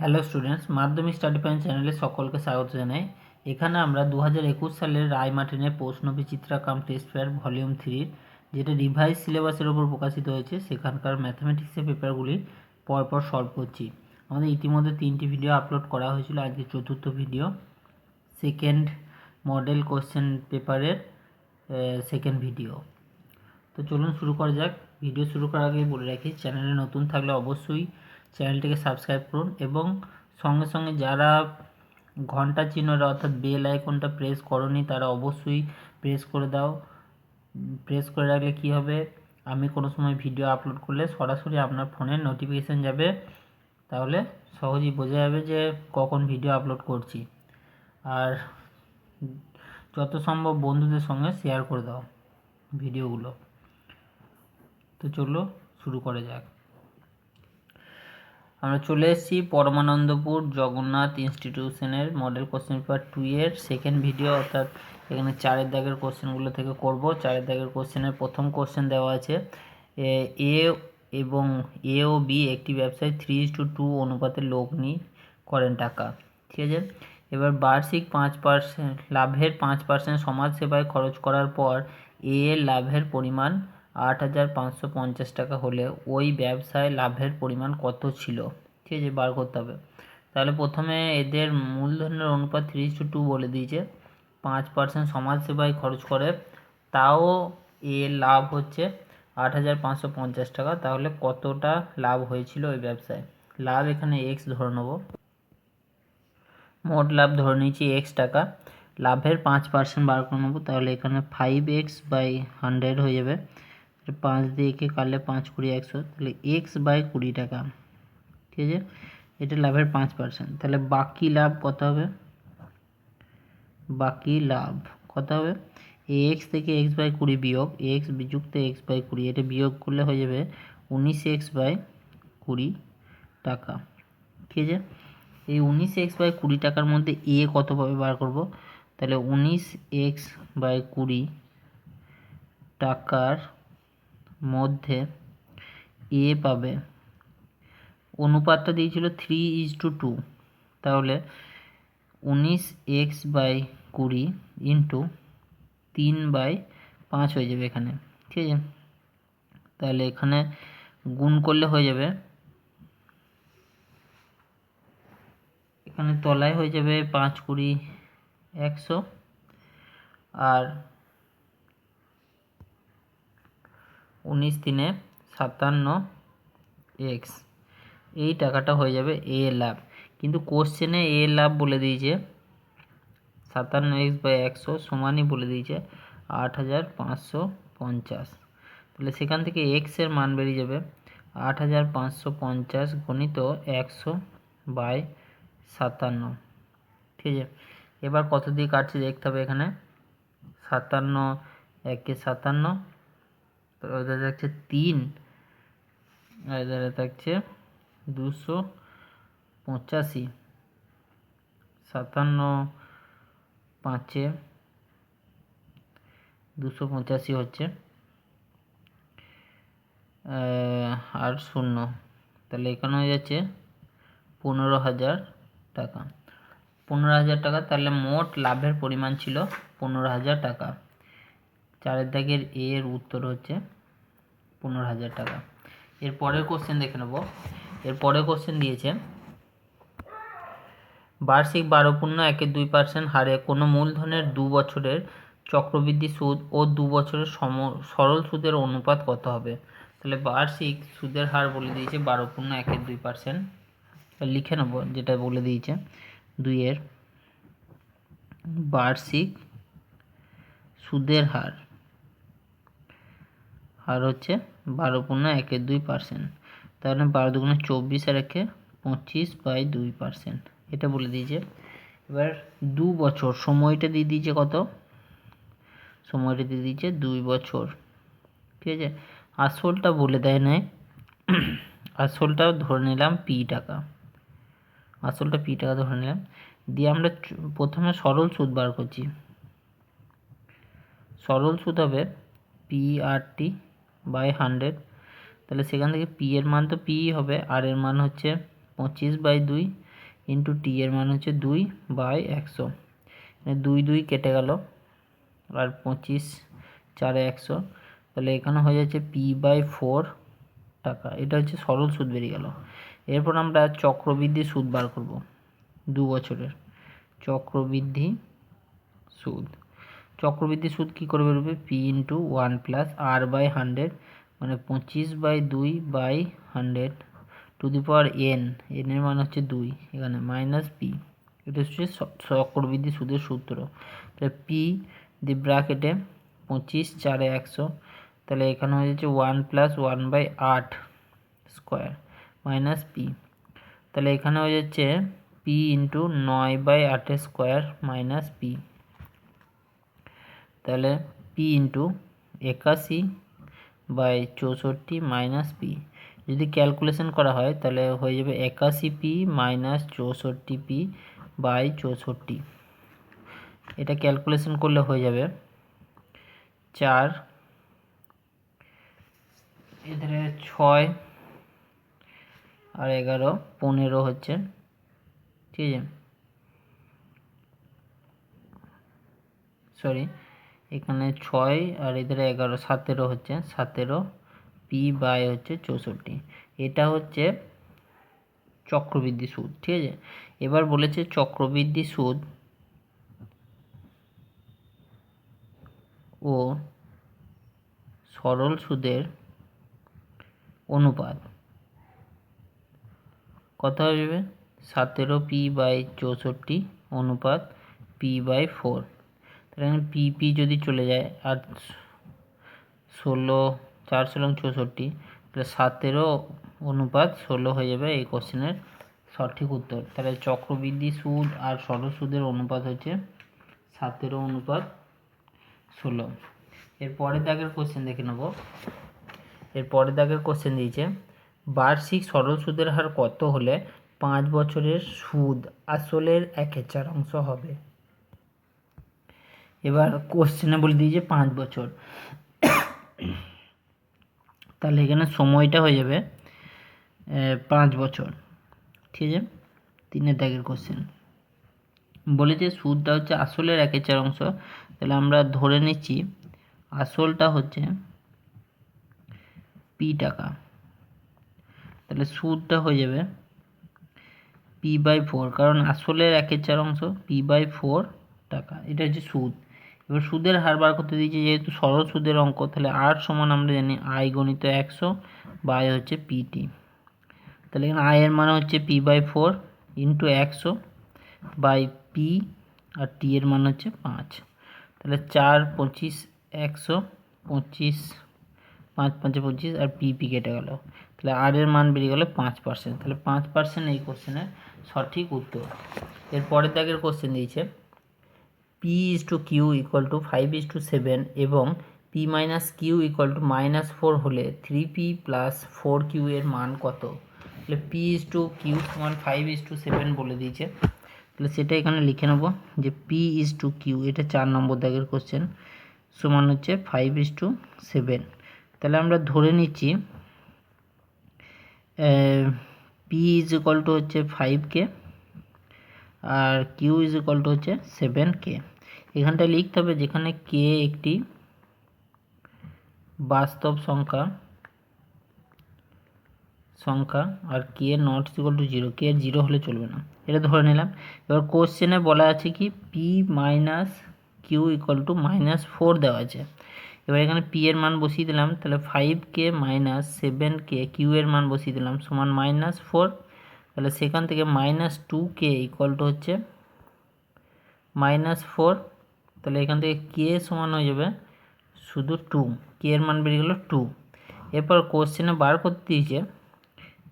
Hello students, মাধ্যমিক study point চ্যানেলে সকলকে স্বাগত জানাই। এখানে আমরা 2021 সালের রায় মার্টিনের প্রশ্ন বিচিত্রা কাম টেস্ট ফেয়ার ভলিউম 3 যেটা রিভাইজ সিলেবাসের ওপর প্রকাশিত হয়েছে সেখানকার ম্যাথামেটিক্সের পেপারগুলি পরপর সলভ করছি। আমাদের ইতিমধ্যে 3টি ভিডিও আপলোড করা হয়েছিল, আজকে চতুর্থ ভিডিও সেকেন্ড মডেল কোশ্চেন পেপারের সেকেন্ড ভিডিও। তো চলুন শুরু করা যাক। ভিডিও শুরু করার আগে বলে রাখি, চ্যানেলে নতুন থাকলে অবশ্যই চ্যানেলটিকে সাবস্ক্রাইব করুন এবং সঙ্গে সঙ্গে যারা ঘন্টা চিহ্নটা অর্থাৎ বেল আইকনটা প্রেস করনি তারা অবশ্যই প্রেস করে দাও। প্রেস করে রাখলে কি হবে, আমি কোনো সময় ভিডিও আপলোড করলে সরাসরি আপনার ফোনে নোটিফিকেশান যাবে, তাহলে সহজেই বোঝা যাবে যে কখন ভিডিও আপলোড করছি। আর যত সম্ভব বন্ধুদের সঙ্গে শেয়ার করে দাও ভিডিওগুলো। তো চলো শুরু করা যাক। আমরা চলে এসেছি পরমানন্দপুর জগন্নাথ ইনস্টিটিউশনের মডেল কোশ্চেন পেপার 2 এর সেকেন্ড ভিডিও, অর্থাৎ এখানে 4 দাগের কোশ্চেনগুলো থেকে করব। 4 দাগের কোশ্চেনের প্রথম কোশ্চেন দেওয়া আছে, এ এবং এ ও বি একটি ব্যবসায় 3:2 অনুপাতে লগ্নি করেন টাকা, ঠিক আছে। এবার বার্ষিক 5% লাভের 5% সমাজসেবায় খরচ করার পর এ এর লাভের পরিমাণ 8,550 টাকা হলে ওই ব্যবসায় লাভের পরিমাণ কত ছিল, ঠিক আছে, বার করতে হবে। তাহলে প্রথমে এদের মূলধনের অনুপাত 3:2 বলে দিয়েছে। 5% সমাজসেবায় খরচ করে, তাও এর লাভ হচ্ছে 8,550 টাকা। তাহলে কতটা লাভ হয়েছিল ওই ব্যবসায়? লাভ এখানে এক্স ধরে নেব, মোট লাভ ধরে নিয়েছি এক্স টাকা, লাভের 5% বার করে নেবো। তাহলে এখানে 5x/100 হয়ে যাবে। 5 দিয়ে একে কাটলে 5 কুড়ি 100, তাহলে x/20 টাকা, ঠিক আছে। এটা লাভের 5%। তাহলে বাকি লাভ কত হবে? বাকি লাভ কত হবে? এক্স থেকে x/20 বিয়োগ এক্স যুক্ত x/20, এটা বিয়োগ করলে হয়ে যাবে 19x/20 টাকা, ঠিক আছে। এই 19x/20 টাকার মধ্যে এ কত পাবে বার করব। তাহলে 19x/20 টাকার মধ্যে এ পাবে, অনুপাতটা দিয়েছিল 3:2, তাহলে 19x/20 ইন্টু 3/5 হয়ে যাবে এখানে, ঠিক আছে। তাহলে এখানে গুণ করলে হয়ে যাবে, এখানে তলায় হয়ে যাবে 5 কুড়ি 100 আর 19 তিনে 57x, এই টাকাটা হয়ে যাবে এ লাভ। কিন্তু কোশ্চেনে এ লাভ বলে দিয়েছে 57x/100 সমানই বলে দিয়েছে 8,550। তাহলে সেখান থেকে এক্স এর মান বেরিয়ে যাবে 8,550 গণিত 100/57, ঠিক আছে। এবার কত দিয়ে কাটছে দেখতে হবে। এখানে 57 একে 57, ওদের থাকছে 3 আর এদের থাকছে 285, 57 5 285 হচ্ছে আর 0, তাহলে এখানে হয়ে যাচ্ছে 15,000 টাকা। 15,000 টাকা, তাহলে মোট লাভের পরিমাণ ছিল 15,000 টাকা। 4 দাগের এর উত্তর হচ্ছে 15,000 টাকা। এর পরের কোশ্চেন দেখে নেব। এর পরের কোশ্চেন দিয়েছে, বার্ষিক 12.12% হারে কোনো মূলধনের 2 বছরের চক্রবৃদ্ধি সুদ ও 2 বছরের সরল সুদের অনুপাত কত হবে? তাহলে বার্ষিক সুদের হার বলে দিয়েছে 12.12%, লিখে নেব যেটা বলে দিয়েছে। 2 এর বার্ষিক সুদের হার হচ্ছে 12.12%, তাহলে 12 দুগুণে 24 আর একে 25/2%, এটা বলে দিয়েছে। এবার 2 বছর সময়টা দিয়ে দিয়েছে কত? সময়টা দিয়ে দিয়েছে 2 বছর, ঠিক আছে। আসলটা বলে দেয় নাই, আসলটাও ধরে নিলাম পি টাকা, আসলটা পি টাকা ধরে নিলাম। দিয়ে আমরা প্রথমে সরল সুদ বার করছি। সরল সুদ হবে P/100, তাহলে সেখান থেকে পি এর মান তো পি হবে, আর এর মান হচ্ছে 25/2, ইন্টু টি এর মান হচ্ছে 2/100, 2 কেটে গেল আর 25 4 100, তাহলে এখানে হয়ে যাচ্ছে p/4 টাকা। এটা হচ্ছে সরল সুদ বেরিয়ে গেল। এরপর আমরা চক্রবৃদ্ধি সুদ বার করব 2 বছরের চক্রবৃদ্ধি সুদ। চক্রবৃদ্ধি সুদ কী করে বেরোবে? p ইন্টু 1 প্লাস r/100, মানে 25/2/100 to the power n, n এর মান হচ্ছে 2, এখানে মাইনাস p। এটা হচ্ছে চক্রবৃদ্ধি সুদের সূত্র। তাহলে p দি ব্র্যাকেটে 25 4 100, তাহলে এখানে হয়ে যাচ্ছে 1 প্লাস 1/8 স্কোয়ার মাইনাস p, তাহলে এখানে হয়ে যাচ্ছে p into 9/8 square minus p, তাহলে p ইন্টু 81/64 মাইনাস p। যদি ক্যালকুলেশন করা হয় তাহলে হয়ে যাবে 81p মাইনাস 64p/64। এটা ক্যালকুলেশন করলে হয়ে যাবে 4 এধারে 6 আর 11 15 হচ্ছে, ঠিক আছে, সরি এখানে 6 আর এধারে 11 17 হচ্ছে, 17p/64। এটা হচ্ছে চক্রবৃদ্ধি সুদ, ঠিক আছে। এবার বলেছে চক্রবৃদ্ধি সুদ ও সরল সুদের অনুপাত কত হবে? 17p/64 অনুপাত p/4। তাহলে p যদি চলে যায় আর 16 4 16 64, তাহলে 17/16 হয়ে যাবে এই কোশ্চেনের সঠিক উত্তর। তাহলে চক্রবৃদ্ধি সুদ আর সরল সুদের অনুপাত হচ্ছে 17/16। এর পরের দাগের কোশ্চেন দেখে নেব। এর পরের দাগের কোশ্চেন দিয়েছে বার্ষিক সরল সুদের হার কত হলে 5 বছরের সুদ আসলের 1/4 হবে। এবার কোশ্চেনে বলে দিয়েছে 5 বছর, তাহলে এখানে সময়টা হয়ে যাবে 5 বছর, ঠিক আছে। 3 দাগের কোশ্চেন বলেছে সুদটা হচ্ছে আসলের 1/4, তাহলে আমরা ধরে নিচ্ছি আসলটা হচ্ছে p টাকা, তাহলে সুদটা হয়ে যাবে p/4, কারণ আসলের 1/4 p/4 টাকা, এটা হচ্ছে সুদ। এবার সুদের হার বার করতে দিয়েছি, যেহেতু সরল সুদের অঙ্ক, তাহলে r সমান আমরা জানি i গণিত 100 বা i হচ্ছে pt। তাহলে এখানে i এর মান হচ্ছে p/4 ইন্টু 100 বাই p, আর t এর মান হচ্ছে 5। তাহলে 4 25 100 25 5 5 25 আর p কেটে গেল, তাহলে r এর মান বেরিয়ে গেল 5%। তাহলে 5% এই কোশ্চেনের সঠিক উত্তর। এর পরের দাগের কোশ্চেন দিয়েছে p/q = 5:7 এবং p-q = -4 হলে 3p + 4q এর মান কত? তাহলে p/q সমান 5:7 বলে দিয়েছে, তাহলে সেটা এখানে লিখে নেব যে p/q, এটা 4 নম্বর দাগের কোশ্চেন, সমান হচ্ছে 5:7। তাহলে আমরা ধরে নিচ্ছি p = হচ্ছে 5k আর q = হচ্ছে 7k। এখানটায় লিখতে হবে যেখানে k একটি বাস্তব সংখ্যা আর k not equal to 0, k 0 হলে চলবে না, এটা ধরে নিলাম। এবার কোশ্চেনে বলা আছে কি p-q = -4 দেওয়া আছে। এবার এখানে p এর মান বসিয়ে দিলাম, তাহলে 5k - 7k, q এর মান বসিয়ে দিলাম সমান -4, তাহলে সেখান থেকে -2k = হচ্ছে -4, তাহলে এখান থেকে k সমান হয়ে যাবে শুধু 2, k এর মান বেরিয়ে গেল 2। এরপর কোশ্চেনে বার করতে দিয়েছে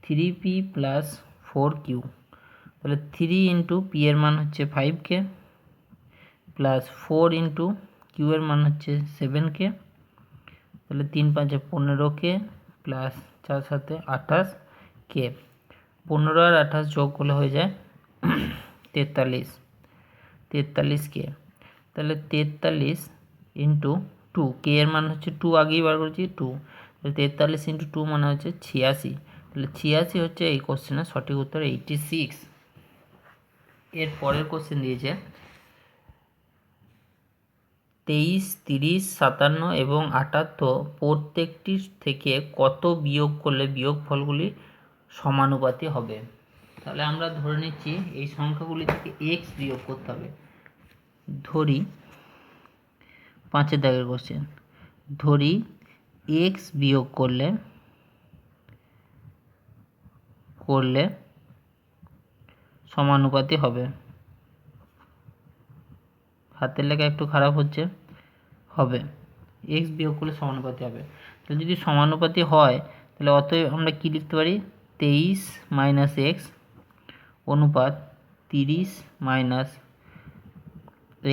3p + 4q, তাহলে 3 ইন্টু p এর মান হচ্ছে 5k প্লাস 4 ইন্টু q এর মান হচ্ছে 7k, তাহলে 3 5 15k প্লাস 4 7 28k, 15 আর 28 যোগ করলে হয়ে যায় 43k। তাহলে 43 ইন্টু 2, k এর মান হচ্ছে 2, আগেই বার করেছি 2, তাহলে 43 ইন্টু 2 মানে হচ্ছে 86। তাহলে 86 হচ্ছে এই কোশ্চেনের সঠিক উত্তর, 86। এর পরের কোশ্চেন দিয়েছে 23, 30, 57 এবং 78 প্রত্যেকটি থেকে কত বিয়োগ করলে বিয়োগফলগুলি সমানুপাতি হবে। তাহলে আমরা ধরে নিচ্ছি এই সংখ্যাগুলি থেকে x বিয়োগ করতে হবে। ধরি 5 দাগের কোশ্চেন, ধরি x বিয়োগ করলে সমানুপাতি হবে। হাতের লেখা একটু খারাপ হচ্ছে, হবে x বিয়োগ করলে সমানুপাতি হবে। তো যদি সমানুপাতি হয় তাহলে অতএব আমরা কি লিখতে পারি, 23 মাইনাস এক্স অনুপাত 30 মাইনাস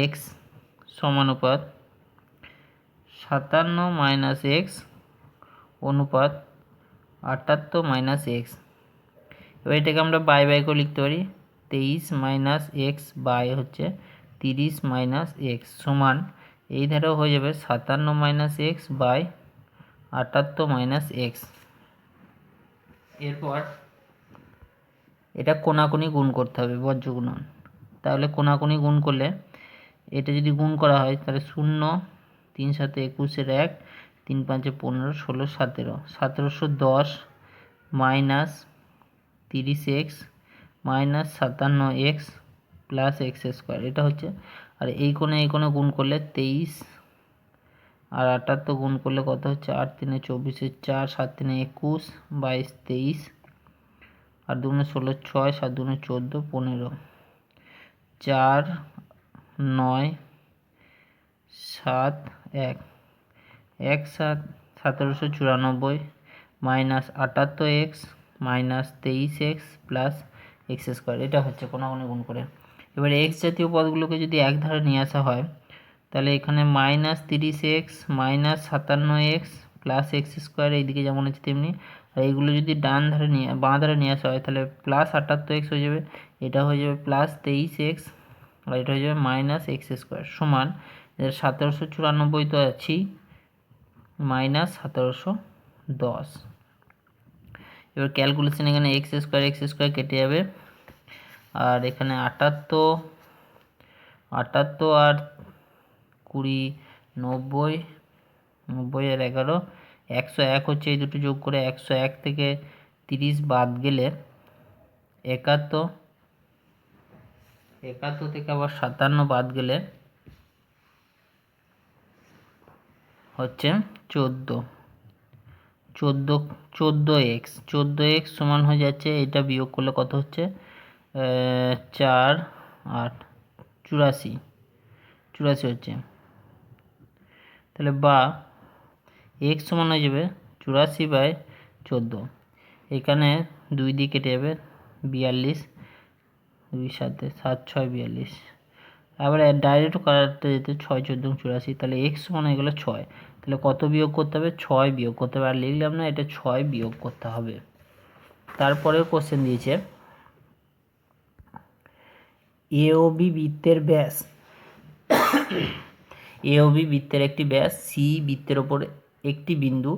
এক্স সমানুপাত 57 মাইনাস এক্স অনুপাত 78 মাইনাস এক্স। এবার এটাকে আমরা বাই করে লিখতে পারি, 23 মাইনাস এক্স বাই হচ্ছে 30 মাইনাস এক্স সমান এই ধারেও হয়ে যাবে 57 minus X by 78 minus X. এরপর এটা কোনাকুনি গুণ করতে হবে, বজ্র গুণন। তাহলে কোনাকুনি গুণ করলে এটা যদি গুণ করা হয় তাহলে 0, 3 7 21 1, 3 5 15, 16 17, 1710 minus 30x minus 57x plus x square, এটা হচ্ছে। আর এই কোণে গুণ করলে 23 আর 78 গুণ করলে কত হচ্ছে, 8 3 24 4, 7 3 21, 22 23, আর 2 16 6, 7 2 14 15, 4 9 7 1, 1 7 1794 minus 78x minus 23x plus x square, এটা হচ্ছে কোনাকুনি গুণ করে। এবারে এক্স জাতীয় পদগুলোকে যদি এক ধারে নিয়ে আসা হয় তাহলে এখানে minus 30x minus 57x plus x square এইদিকে যেমন আছে তেমনি, আর এইগুলো যদি বাঁ ধারে নিয়ে আসা হয় তাহলে প্লাস 78x হয়ে যাবে, এটা হয়ে যাবে প্লাস 23x, আর এটা হয়ে যাবে মাইনাস এক্স স্কোয়ার সমান 1794 তো আছেই মাইনাস 1710। এবার ক্যালকুলেশন এখানে এক্স স্কোয়ার কেটে যাবে, আর এখানে 78 আর 20 90 90 আর 11 101 হচ্ছে, এই দুটো যোগ করে 101 থেকে 30 বাদ গেলে 71 থেকে আবার 57 বাদ গেলে হচ্ছে 14x সমান হয়ে যাচ্ছে, এটা বিয়োগ করলে কত হচ্ছে 4 8 84 হচ্ছে। তাহলে বা x সমান হয়ে যাবে 84/14, এখানে 2 দিয়ে কেটে যাবে 42, 2 7 7 6 42, আবার ডাইরেক্ট কাটতে যেতে 6 14 84, তাহলে x সমান হয়ে গেলো 6। তাহলে কত বিয়োগ করতে হবে, 6 বিয়োগ করতে হবে, আর লিখলাম না, এটা 6 বিয়োগ করতে হবে। তারপরেও কোশ্চেন দিয়েছে AOB বৃত্তের ব্যাস, AOB বৃত্তের একটি ব্যাস, সি বৃত্তের ওপর একটি বিন্দু,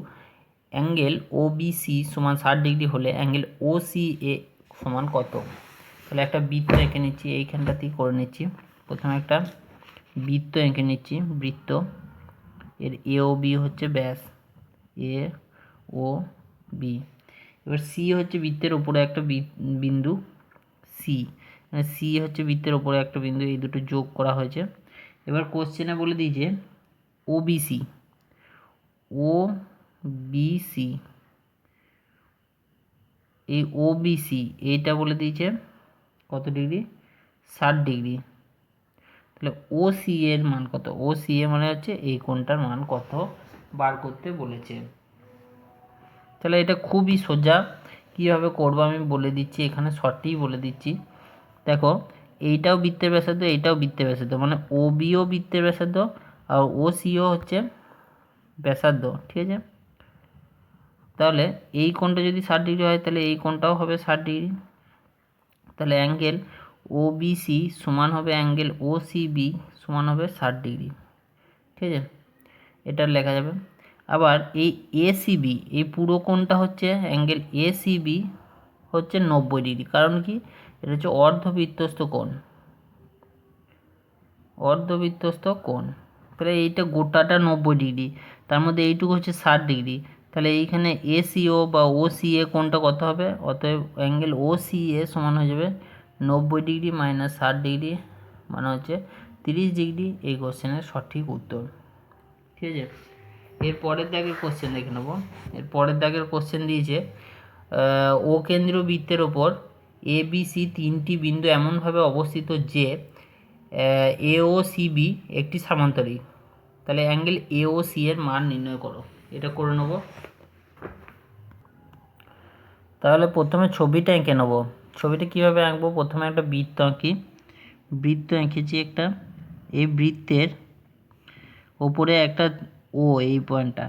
অ্যাঙ্গেল OBC সমান 60 ডিগ্রি হলে অ্যাঙ্গেল OCA সমান কত। তাহলে একটা বৃত্ত এঁকে নিচ্ছি, এইখানটাতেই করে নিচ্ছি। প্রথমে একটা বৃত্ত এঁকে নিচ্ছি, বৃত্ত এর AOB হচ্ছে ব্যাস, AOB। এবার সি হচ্ছে বৃত্তের ওপরে একটা বিন্দু, সি হচ্ছে বৃত্তের ওপরে একটা বিন্দু, এই দুটো যোগ করা হয়েছে। এবার কোশ্চেনে বলে দিয়েছে OBC এই OBC এইটা বলে দিয়েছে কত ডিগ্রি, 60 ডিগ্রি। তাহলে OCA এর মান কত, OCA মানে হচ্ছে এই কোণটার মান কত বার করতে বলেছে। তাহলে এটা খুবই সোজা, কীভাবে করবো আমি বলে দিচ্ছি, এখানে শর্টেই বলে দিচ্ছি। দেখো এইটাও বৃত্তের ব্যাসার্ধ, এইটাও বৃত্তের ব্যাসার্ধ, মানে OBও বৃত্তের ব্যাসার্ধ আর OCও হচ্ছে ব্যাসার্ধ, ঠিক আছে। তাহলে এই কোণটা যদি 60 ডিগ্রি হয় তাহলে এই কোণটাও হবে 60 ডিগ্রি। তাহলে অ্যাঙ্গেল OBC সমান হবে অ্যাঙ্গেল OCB সমান হবে 60 ডিগ্রি, ঠিক আছে, এটা লেখা যাবে। আবার এই ACB এই পুরো কোণটা হচ্ছে অ্যাঙ্গেল ACB হচ্ছে 90 ডিগ্রি, কারণ কি, এটা হচ্ছে অর্ধবৃত্তস্থ কোণ, অর্ধবৃত্তস্থ কোণ। তাহলে এইটা গোটাটা 90°, তার মধ্যে এইটুকু হচ্ছে 60°। তাহলে এইখানে এসিও বা ওসিএ কোণটা কত হবে? অতএব অ্যাঙ্গেল ওসিএ সমান হয়ে যাবে 90° মাইনাস 60°, মানে হচ্ছে 30°। এই কোশ্চেনের সঠিক উত্তর। ঠিক আছে, এর পরের দাগের কোশ্চেন দেখে নেব। এর পরের দাগের কোশ্চেন দিয়েছে ও কেন্দ্রীয় বৃত্তের ওপর এ বি সি তিনটি বিন্দু এমনভাবে অবস্থিত যে এও সিবি একটি সামান্তরিক। তাহলে অ্যাঙ্গেল এও সি এর মান নির্ণয় করো। এটা করে নেব। তাহলে প্রথমে ছবিটা এঁকে নেব। ছবিটা কীভাবে আঁকবো? প্রথমে একটা বৃত্ত আঁকি। বৃত্ত এঁকেছি একটা। এই বৃত্তের ওপরে একটা ও, এই পয়েন্টটা।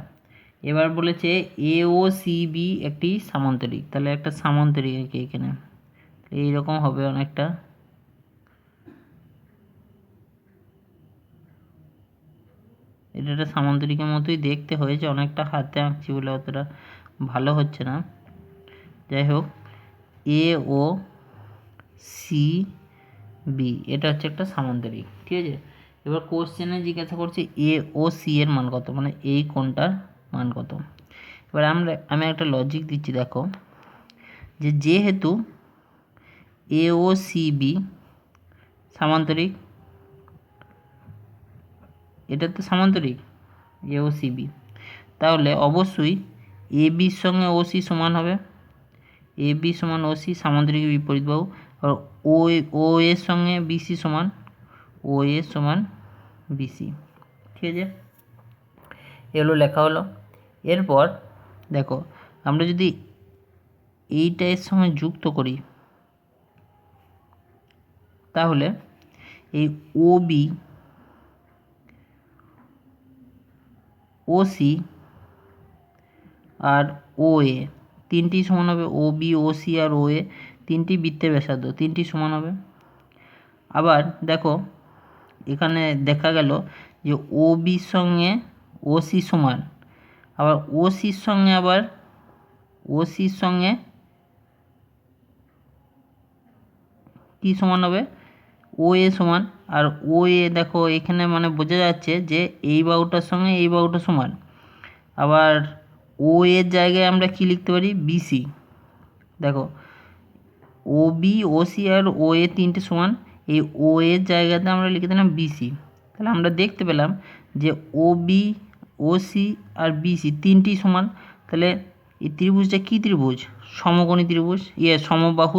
এবার বলেছে এও সিবি একটি সামান্তরিক। তাহলে একটা সামান্তরিক এঁকে এখানে এইরকম হবে অনেকটা। এটা একটা সামান্তরিকের মতোই দেখতে হয়েছে, অনেকটা হাতে আঁকছি বলে অতটা ভালো হচ্ছে না। যাই হোক, এ ও সি বি এটা হচ্ছে একটা সামান্তরিক। ঠিক আছে, এবার কোশ্চেনে জিজ্ঞাসা করছে এ ও সি এর মান কত, মানে এই কোণটার মান কত। এবার আমি একটা লজিক দিচ্ছি, দেখো যে যেহেতু এ ও সি বি সামান্তরিক, এটা তো সামান্তরিক এ ও সি বি, তাহলে অবশ্যই এ বির সঙ্গে ও সি সমান হবে। এ বি সমান ও সি, সামান্তরিকের বিপরীত বাহু। আর ও এর সঙ্গে বিসি সমান, ও এ সমান বিসি। ঠিক আছে, এগুলো লেখা হলো। এরপর দেখো, আমরা যদি এইটা এর সঙ্গে যুক্ত করি, তাহলে এই ও বি ও সি আর ও এ তিনটি সমান হবে। ও বি ও সি আর ও এ তিনটি বৃত্তের ব্যাসার্ধ, তিনটি সমান হবে। আবার দেখো, এখানে দেখা গেল যে ও বির সঙ্গে ও সি সমান, আবার ও সির সঙ্গে কী সমান হবে? ও এ সমান। আর ও এ দেখো এখানে মানে বোঝা যাচ্ছে যে এই বাহুটার সঙ্গে এই বাহুটা সমান। আবার ও এর জায়গায় আমরা কি লিখতে পারি? বিসি। দেখো, ও বি ও সি আর ও এ তিনটে সমান, এই ও এর জায়গাতে আমরা লিখে দিলাম বিসি। তাহলে আমরা দেখতে পেলাম যে ও বি ও সি আর বিসি তিনটি সমান। তাহলে এই ত্রিভুজটা কী ত্রিভুজ? সমকোণী ত্রিভুজ, সমবাহু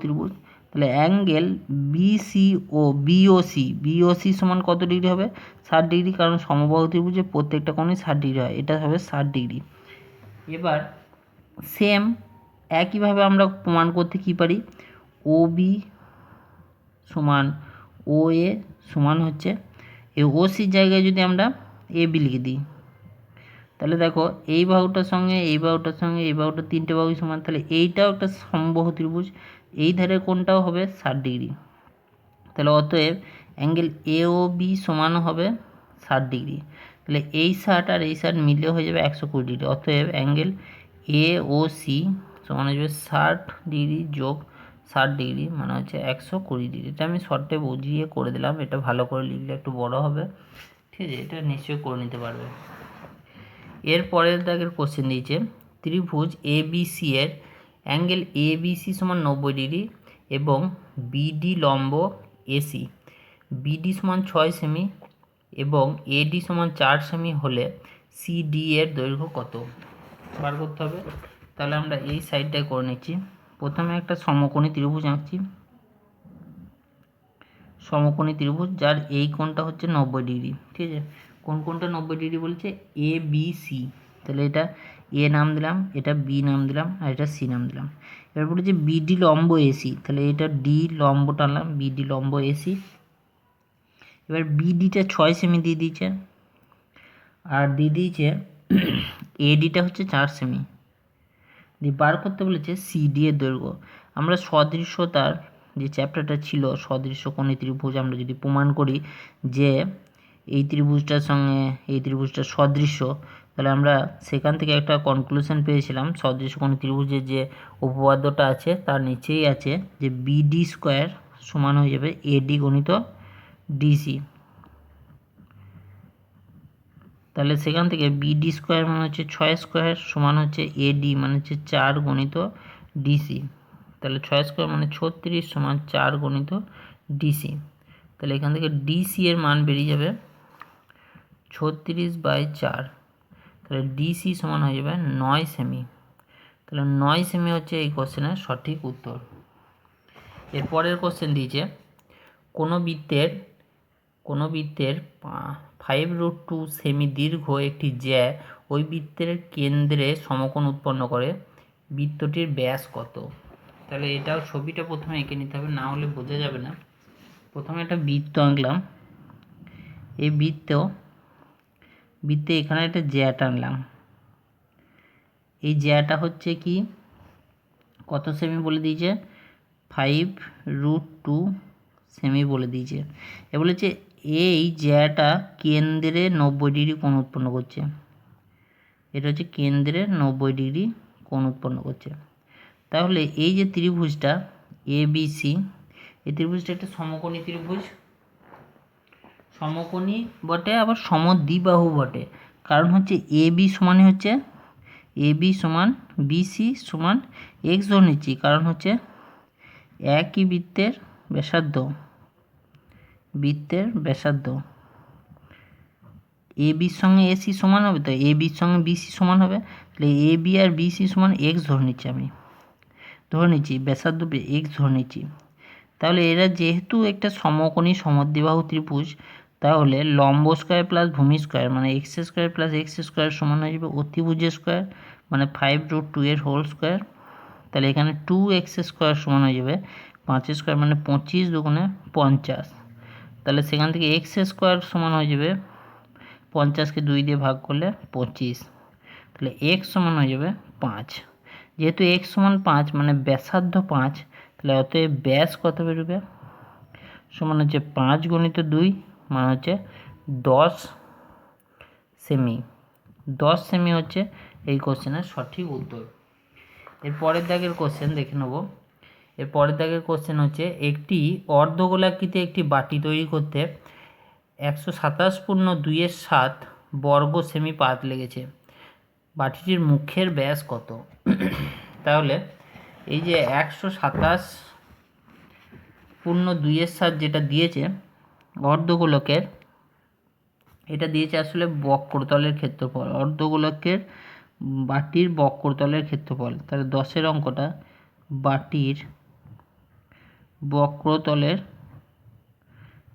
ত্রিভুজ। তাহলে অ্যাঙ্গেল বিসি ও বিওসি সমান কত ডিগ্রি হবে? 60°, কারণ সমবাহু ত্রিভুজের প্রত্যেকটা কোণে 60° হয়, এটা হবে 60°। এবার সেম একইভাবে আমরা প্রমাণ করতে কী পারি? ও বি সমান ও এ সমান হচ্ছে এই ও সির জায়গায় যদি আমরা এ বি লিখে দিই, তাহলে দেখো এই বাহুটার সঙ্গে এই বাহুটার সঙ্গে এই বাহুটার তিনটে বাহুই সমান। তাহলে এইটাও একটা সমবাহু ত্রিভুজ, এই ধারের কোণটাও হবে 60°। তাহলে অতএব অ্যাঙ্গেল এ ও বি সমান হবে 60°। তাহলে এই 60 আর এই 60 মিলে হয়ে যাবে 120°। অতএব অ্যাঙ্গেল এ ও সি সমান হয়ে যাবে 60° যোগ 60°, মানে হচ্ছে 120°। এটা আমি শর্টে বুঝিয়ে করে দিলাম, এটা ভালো করে লিখলে একটু বড় হবে। ঠিক আছে, এটা নিশ্চয়ই করে নিতে পারবে। এর পরের দাগের কোশ্চেন দিয়েছে ত্রিভুজ এ বি সি এর অ্যাঙ্গেল এ বি সি সমান 90° এবং বিডি লম্ব এসি, বিডি সমান 6 সেমি এবং এডি সমান 4 সেমি হলে সিডি এর দৈর্ঘ্য কত বার করতে হবে। তাহলে আমরা এই সাইডটাই করে নিচ্ছি। প্রথমে একটা সমকোণী ত্রিভুজ আঁকছি, সমকোণী ত্রিভুজ যার এই কোণটা হচ্ছে 90°। ঠিক আছে, কোন কোণটা 90° বলছে? A B C. তাহলে এটা এ নাম দিলাম, এটা বি নাম দিলাম, আর এটা সি নাম দিলাম। এবার বলেছে বিডি লম্ব এসি, তাহলে এটা ডি লম্ব টানলাম, বিডি লম্ব এসি। এবার বিডিটা 6 সেমি দিয়ে দিয়েছে, আর দিয়ে দিয়েছে এডিটা হচ্ছে 4 সেমি। দিয়ে বার করতে বলেছে সিডি এর দৈর্ঘ্য। আমরা সদৃশ্যতার যে চ্যাপ্টারটা ছিল সদৃশ্যকোণী ত্রিভুজ, আমরা যদি প্রমাণ করি যে এই ত্রিভুজটার সঙ্গে এই ত্রিভুজটার সদৃশ্য, তাহলে আমরা সেখান থেকে একটা কনক্লুশন পেয়েছিলাম সদৃশ্যকোণী ত্রিভুজের যে উপপাদ্যটা আছে তার নিচেই আছে যে বিডি স্কোয়ার সমান হয়ে যাবে এডি গণিত ডিসি। তাহলে সেখান থেকে বিডি স্কোয়ার মানে হচ্ছে 6 স্কোয়ার সমান হচ্ছে এডি মানে হচ্ছে 4 গণিত ডিসি। তাহলে 6 স্কোয়ার মানে 36 সমান 4 গণিত ডিসি। তাহলে এখান থেকে ডিসি এর মান বেরিয়ে যাবে 36/4। তাহলে ডিসি সমান হয়ে যাবে 9 সেমি। তাহলে 9 সেমি হচ্ছে এই কোশ্চেনের সঠিক উত্তর। এরপরের কোশ্চেন দিয়েছে কোনো বৃত্তের 5√2 সেমি দীর্ঘ একটি জ্যা ওই বৃত্তের কেন্দ্রে সমকোণ উৎপন্ন করে, বৃত্তটির ব্যাস কত? তাহলে এটাও ছবিটা প্রথমে এঁকে নিতে হবে, না হলে বোঝা যাবে না। প্রথমে একটা বৃত্ত আঁকলাম, এই বৃত্তে এখানে একটা জ্যা টানলাম। এই জ্যাটা হচ্ছে কি কত সেমি বলে দিয়েছে? 5√2 সেমি বলে দিয়েছে। এ বলেছে এই জ্যাটা কেন্দ্রে 90 ডিগ্রি কোণ উৎপন্ন করছে। এটা হচ্ছে কেন্দ্রে 90 ডিগ্রি কোণ উৎপন্ন করছে। তাহলে এই যে ত্রিভুজটা এবিসি, এই ত্রিভুজটা একটা সমকোণী ত্রিভুজ, সমকোণী বটে আবার সমদ্বিবাহু বটে। কারণ হচ্ছে এবি সমান হচ্ছে এবি সমান বিসি সমান এক্স ধরে নিচ্ছি, কারণ হচ্ছে একই বৃত্তের ব্যাসার্ধ এ বির সঙ্গে এসি সমান হবে, তো এ বির সঙ্গে বিসি সমান হবে। তাহলে এ বি আর বিসি সমান এক্স ধরে নিচ্ছি ব্যাসার্ধ এক্স ধরে নিচ্ছি। তাহলে এরা যেহেতু একটা সমকোণী সমদ্বিবাহু ত্রিভুজ, তাহলে লম্ব স্কয়ার প্লাস ভূমি স্কয়ার মানে x square plus x square সমান হয়ে যাবে অতিভুজের স্কয়ার মানে 5√2 এর হোল স্কয়ার। তাহলে এখানে 2x স্কয়ার সমান হয়ে যাবে 5 স্কয়ার মানে 25 দুগুণে 50। তাহলে সেখান থেকে এক্স স্কয়ার সমান হয়ে যাবে 50কে 2 দিয়ে ভাগ করলে 25। তাহলে এক্স সমান হয়ে যাবে 5। যেহেতু এক্স সমান 5 মানে ব্যাসার্ধ 5, তাহলে অতএব ব্যাস কত বেরোবে? সমান হচ্ছে 5 গুণিত 2 মানে হচ্ছে 10 সেমি। 10 সেমি হচ্ছে এই কোশ্চেনের সঠিক উত্তর। এর পরের দাগের কোশ্চেন দেখে নেব। এর পরের দাগের কোশ্চেন হচ্ছে একটি অর্ধগোলাকৃতি একটি বাটি তৈরি করতে 127.2 বর্গ সেমি পাত লেগেছে, বাটিটির মুখের ব্যাস কত? তাহলে এই যে 127.2 যেটা দিয়েছে অর্ধগোলকের, এটা দিয়েছে আসলে বক্রতলের ক্ষেত্রফল, অর্ধগোলকের বাটির বক্রতলের ক্ষেত্রফল। তাহলে 10-এর অঙ্কটা বাটির বক্রতলের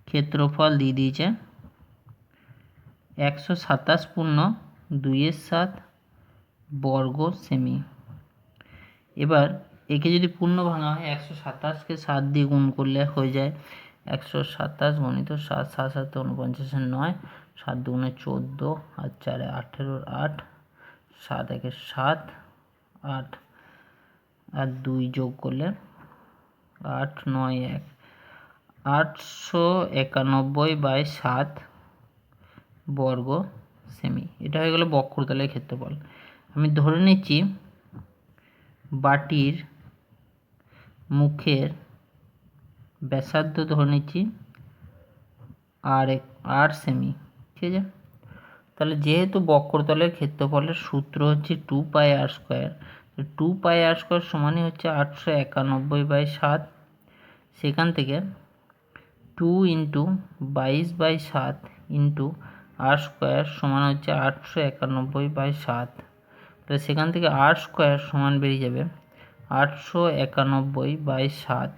ক্ষেত্রফল দিয়ে দিয়েছে 127.2 বর্গ সেমি। এবার একে যদি পূর্ণ ভাঙা হয় 127কে 7 দিয়ে গুণ করলে হয়ে যায় 127 গুণিত 7, 7 7 49 9, 7 দুগুণে 14 আর 4 18 8, 7 1 7 8 আর 2 যোগ করলে 8 9 1 891/7 বর্গ সেমি। এটা হয়ে গেল বক্রতলের ক্ষেত্রফল। আমি ধরে নিচ্ছি বাটির মুখের ব্যাসার্ধ ধরে নিচ্ছি আর সেমি, ঠিক আছে। তাহলে যেহেতু বক্রতলের ক্ষেত্রফলের সূত্র হচ্ছে 2πr², 2πr² সমানই হচ্ছে 891/7। সেখান থেকে 2 × 22/7 × r² সমান হচ্ছে 891/7। তাহলে সেখান থেকে r² সমান বেরিয়ে যাবে 891/7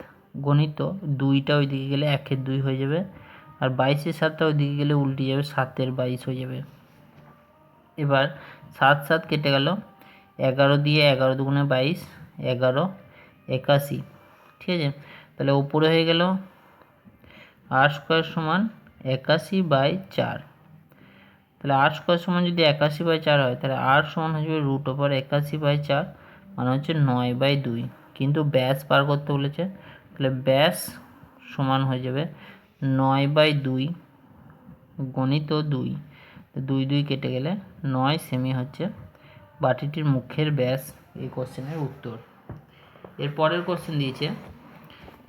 গণিত 2টা ওইদিকে গেলে 1-এর 2 হয়ে যাবে, আর 22-এর 7টা ওইদিকে গেলে উল্টে যাবে, 7-এর 22 হয়ে যাবে। এবার 7 7 কেটে গেল, 11 দিয়ে 11 দুগুণে 22, 11 81, ঠিক আছে। তাহলে উপরে হয়ে গেল r² সমান 81/4। তাহলে r² সমান যদি 81/4 হয়, তাহলে r সমান হয়ে যাবে √81/4 মানে হচ্ছে 9/2। কিন্তু ব্যাস বার করতে বলেছে, তাহলে ব্যাস সমান হয়ে যাবে 9/2 গণিত 2, 2 2 কেটে গেলে 9 সেমি হচ্ছে বাটিটির মুখের ব্যাস। এই কোশ্চেনের উত্তর। এর পরের কোশ্চেন দিয়েছে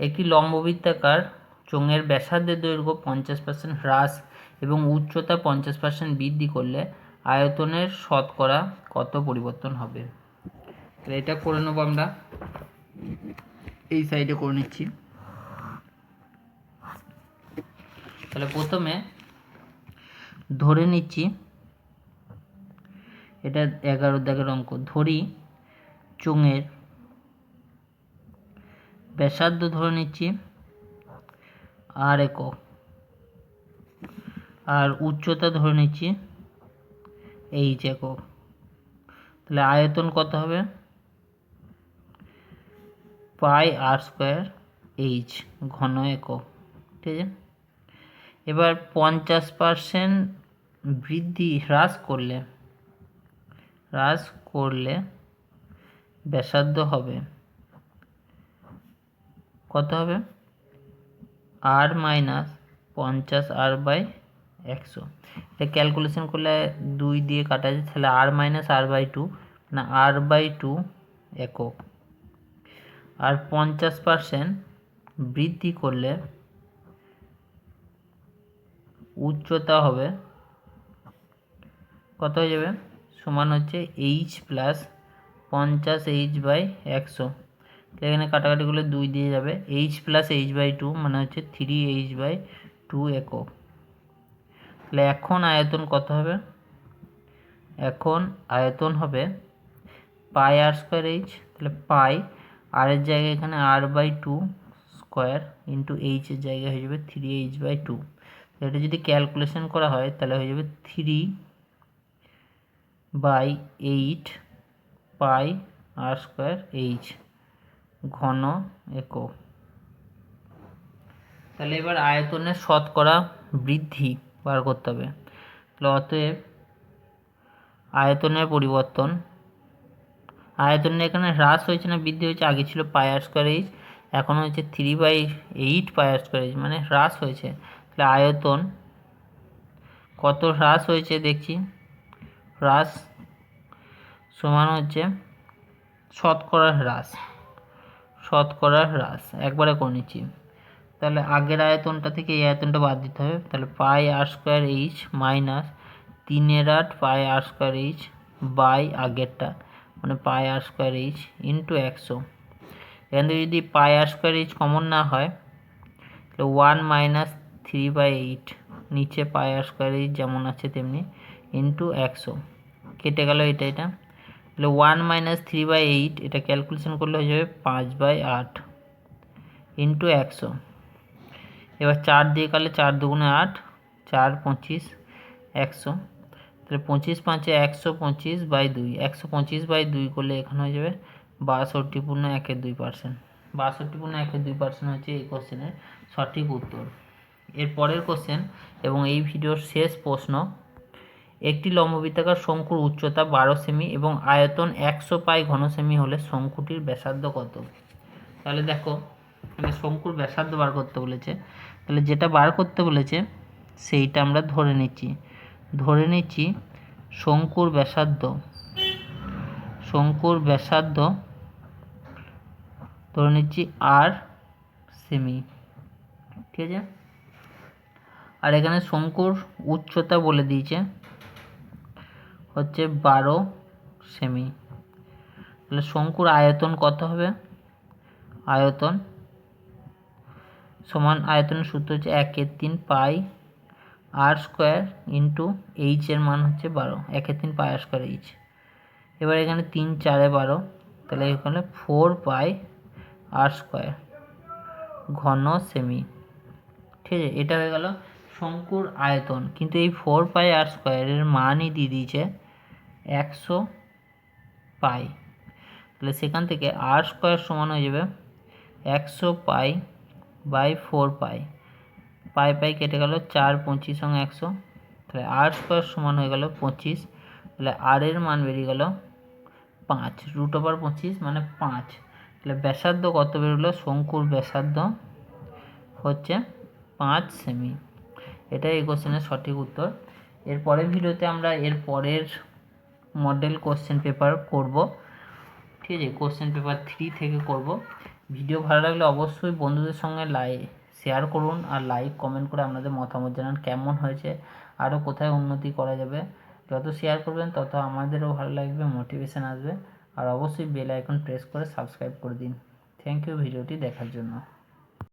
একটি লম্ববৃত্তাকার চোঙের ব্যাসার্ধের দৈর্ঘ্য 50% হ্রাস এবং উচ্চতা 50% বৃদ্ধি করলে আয়তনের শতকরা কত পরিবর্তন হবে? তাহলে এটা করে নেবো আমরা, এই সাইডে করে নিচ্ছি। তাহলে প্রথমে ধরে নিচ্ছি, এটা 11 দাগের অঙ্ক। ধরি চোঙের ব্যাসার্ধ ধরে নিচ্ছি আর একক, আর উচ্চতা ধরে নিচ্ছি এইচ একক। তাহলে আয়তন কত হবে? পাই আর স্কোয়ার এইচ ঘন একক। ঠিক আছে, এবার 50% বৃদ্ধি হ্রাস করলে ব্যাসার্ধ হবে কত হবে? আর মাইনাস 50r/100। এটা ক্যালকুলেশন করলে 2 দিয়ে কাটা যায়, তাহলে আর মাইনাস r/2 না r/2 একক। আর 50% বৃদ্ধি করলে উচ্চতা হবে কত হয়ে যাবে? সমান হচ্ছে h প্লাস 50h/100। এখানে কাটাকাটিগুলো 2 দিয়ে যাবে, h প্লাস h/2 মানে হচ্ছে 3h/2 একক। তাহলে এখন আয়তন কত হবে? এখন আয়তন হবে পাই আর স্কোয়ার এইচ। তাহলে পাই আর এর জায়গায় এখানে r/2 স্কোয়ার ইন্টু এইচ এর জায়গায় হয়ে যাবে 3h/2। এটা যদি ক্যালকুলেশন করা হয় তাহলে হয়ে যাবে 3/8 পাই আর স্কোয়ার এইচ ঘন একক। তাহলে এবার আয়তনের শতকরা বৃদ্ধি বার করতে হবে। তাহলে অতএব আয়তনের পরিবর্তন, আয়তনের এখানে হ্রাস হয়েছে না বৃদ্ধি হয়েছে? আগে ছিল পাই আর স্কোয়ার এইচ, এখন হচ্ছে 3/8 পাই আর স্কোয়ার এইচ, মানে হ্রাস হয়েছে। তাহলে আয়তন কত হ্রাস হয়েছে দেখছি, হ্রাস সমান হচ্ছে শতকরা হ্রাস একবারে করে নিচ্ছি। তাহলে আগের আয়তনটা থেকে এই আয়তনটা বাদ দিতে হবে। তাহলে pi r square h minus 3/8 pi r square h by আগেরটা মানে pi r square h into 100। এখান থেকে যদি pi r square h common না হয় তাহলে 1 মাইনাস 3/8 নিচে পাই আর স্কোয়ার এইচ যেমন আছে তেমনি ইন্টু 100 কেটে গেল এটা। তাহলে 1 মাইনাস 3/8 এটা ক্যালকুলেশন করলে হয়ে যাবে 5/8 ইন্টু 100। এবার 4 দিয়ে কাটলে 4 দুগুণে 8, 4 25 100। তাহলে 25 5 125/2, 125/2 করলে এখানে হয়ে যাবে 62.12%। 62.12% হচ্ছে এই কোশ্চেনের সঠিক উত্তর। এর পরের কোশ্চেন এবং এই ভিডিওর শেষ প্রশ্ন, একটি লম্ববৃত্তাকার শঙ্কুর উচ্চতা 12 সেমি এবং আয়তন 100 পাই ঘন সেমি হলে শঙ্কুটির ব্যাসার্ধ কত? তাহলে দেখো, এখানে শঙ্কুর ব্যাসার্ধ বার করতে বলেছে। তাহলে যেটা বার করতে বলেছে সেইটা আমরা ধরে নিচ্ছি শঙ্কুর ব্যাসার্ধ ধরে নিচ্ছি আর সেমি। ঠিক আছে, আর এখানে শঙ্কুর উচ্চতা বলে দিয়েছে হচ্ছে 12 সেমি। তাহলে শঙ্কুর আয়তন কত হবে? আয়তন সমান, আয়তনের সূত্র হচ্ছে 1/3 পাই আর স্কোয়ার ইন্টু এইচ এর মান হচ্ছে 12, 1/3 পাই আর স্কোয়ার এইচ। এবার এখানে 3 4 12, তাহলে এখানে 4 পাই আর স্কোয়ার ঘন সেমি। ঠিক আছে, এটা হয়ে গেল শঙ্কুর আয়তন। কিন্তু এই 4 পাই আর স্কোয়ারের মানই দিয়ে দিয়েছে 100 পাই। তাহলে সেখান থেকে আর স্কোয়ার সমান হয়ে যাবে 100 পাই বাই 4 পাই, পাই কেটে গেল, 4 25 সঙ্গে 100। তাহলে আর স্কোয়ার সমান হয়ে গেল 25। তাহলে আর এর মান বেরিয়ে গেল 5, √25 মানে 5। তাহলে ব্যাসার্ধ কত বেরোলো? শঙ্কুর ব্যাসার্ধ হচ্ছে 5 সেমি। এটাই এই কোশ্চেনের সঠিক উত্তর। এর পরের ভিডিওতে আমরা এর পরের মডেল কোশ্চেন পেপার করব। ঠিক আছে, কোশ্চেন পেপার 3 থেকে করব, ভিডিও ভালো লাগলে অবশ্যই বন্ধুদের সঙ্গে শেয়ার করুন আর লাইক কমেন্ট করে আপনাদের মতামত জানান কেমন হয়েছে, আরও কোথায় উন্নতি করা যাবে। যত শেয়ার করবেন তত আমাদেরও ভালো লাগবে, মোটিভেশন আসবে। আর অবশ্যই বেল আইকন প্রেস করে সাবস্ক্রাইব করে দিন। থ্যাংক ইউ ভিডিওটি দেখার জন্য।